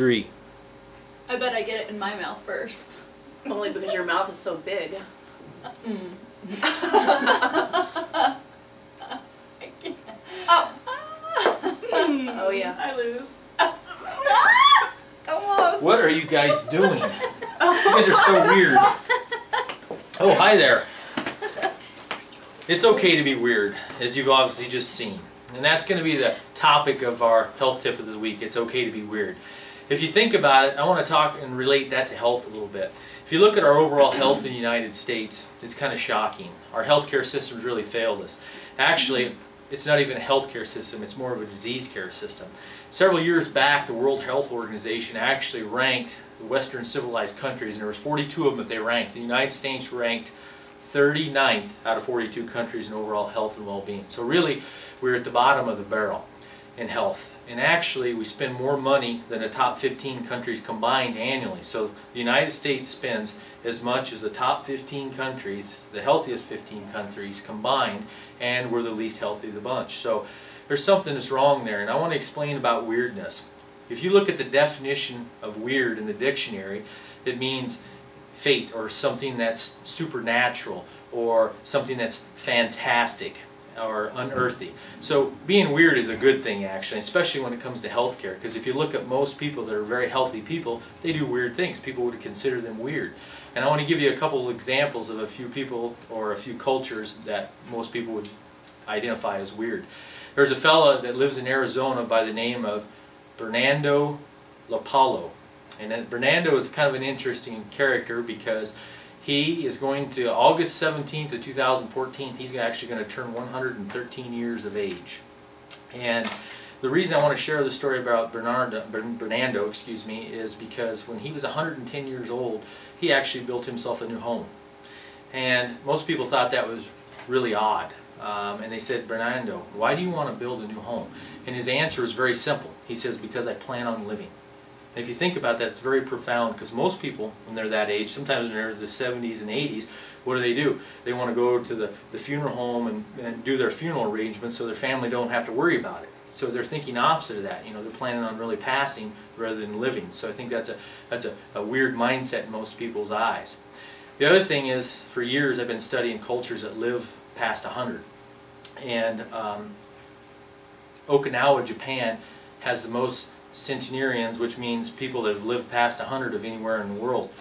3. I bet I get it in my mouth first. Only because your mouth is so big. Oh yeah. I lose. Almost. What are you guys doing? You guys are so weird. Oh, hi there. It's okay to be weird, as you've obviously just seen. And that's going to be the topic of our health tip of the week. It's okay to be weird. If you think about it, I want to talk and relate that to health a little bit. If you look at our overall health in the United States, it's kind of shocking. Our healthcare system's really failed us. Actually, it's not even a healthcare system, it's more of a disease care system. Several years back, the World Health Organization actually ranked the Western civilized countries, and there was 42 of them that they ranked. The United States ranked 39th out of 42 countries in overall health and well-being. So really, we're at the bottom of the barrel in health. And actually, we spend more money than the top 15 countries combined annually. So the United States spends as much as the top 15 countries, the healthiest 15 countries combined, and we're the least healthy of the bunch. So there's something that's wrong there, and I want to explain about weirdness. If you look at the definition of weird in the dictionary, it means fate, or something that's supernatural, or something that's fantastic or unearthly. So being weird is a good thing, actually, especially when it comes to healthcare, because if you look at most people that are very healthy people, they do weird things. People would consider them weird. And I want to give you a couple of examples of a few people or a few cultures that most people would identify as weird. There's a fella that lives in Arizona by the name of Bernardo LaPallo. And Bernardo is kind of an interesting character because he is going to, August 17th of 2014, he's actually going to turn 113 years of age. And the reason I want to share the story about Bernardo, excuse me, is because when he was 110 years old, he actually built himself a new home. And most people thought that was really odd. And they said, Bernardo, why do you want to build a new home? And his answer is very simple. He says, because I plan on living. And if you think about that, it's very profound, because most people, when they're that age, sometimes when they're in the 70s and 80s, what do? They want to go to the funeral home and do their funeral arrangements so their family don't have to worry about it. So they're thinking opposite of that. You know, they're planning on really passing rather than living. So I think that's a weird mindset in most people's eyes. The other thing is, for years I've been studying cultures that live past 100. And Okinawa, Japan, has the most centenarians, which means people that have lived past 100 of anywhere in the world.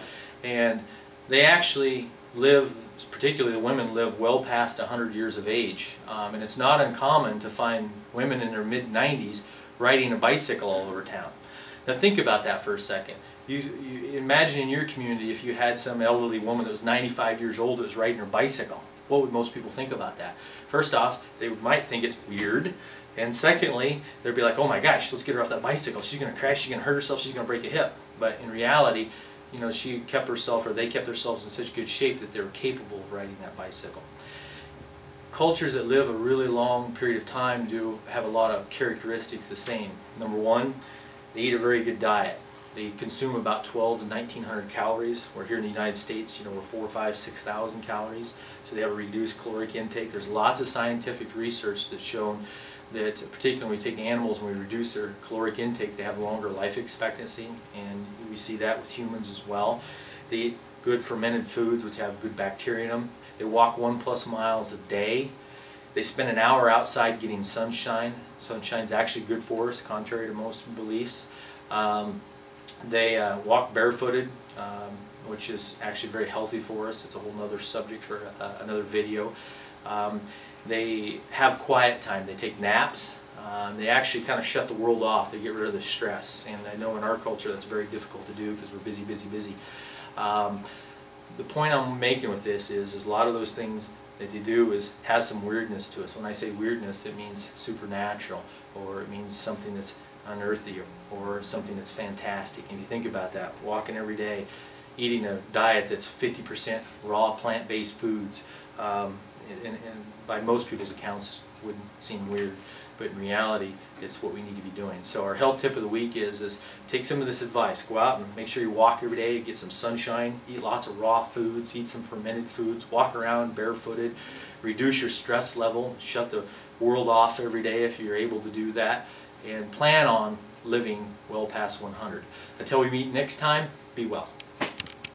And they actually live, particularly the women, live well past 100 years of age. And it's not uncommon to find women in their mid-90s riding a bicycle all over town. Now think about that for a second. You imagine in your community if you had some elderly woman that was 95 years old that was riding her bicycle. What would most people think about that? First off, they might think it's weird. And secondly, they'd be like, oh my gosh, let's get her off that bicycle. She's going to crash, she's going to hurt herself, she's going to break a hip. But in reality, you know, she kept herself, or they kept themselves in such good shape that they were capable of riding that bicycle. Cultures that live a really long period of time do have a lot of characteristics the same. Number one, they eat a very good diet. They consume about 12 to 1,900 calories. Where here in the United States, you know, we're 4,000, 5,000, 6,000 calories. So they have a reduced caloric intake. There's lots of scientific research that's shown that, particularly when we take animals, when we reduce their caloric intake, they have longer life expectancy, and we see that with humans as well. They eat good fermented foods, which have good bacteria in them. They walk 1+ miles a day. They spend an hour outside getting sunshine. Sunshine's actually good for us, contrary to most beliefs. They walk barefooted, which is actually very healthy for us. It's a whole other subject for another video. They have quiet time. They take naps. They actually kind of shut the world off. They get rid of the stress. And I know in our culture that's very difficult to do because we're busy, busy, busy. The point I'm making with this is a lot of those things that you do has some weirdness to us. When I say weirdness, it means supernatural, or it means something that's unearthly, or something that's fantastic. And if you think about that, walking every day, eating a diet that's 50% raw plant-based foods, and by most people's accounts wouldn't seem weird, but in reality it's what we need to be doing. So our health tip of the week is take some of this advice. Go out and make sure you walk every day, get some sunshine, eat lots of raw foods, eat some fermented foods, walk around barefooted, reduce your stress level, shut the world off every day if you're able to do that, and plan on living well past 100. Until we meet next time, be well.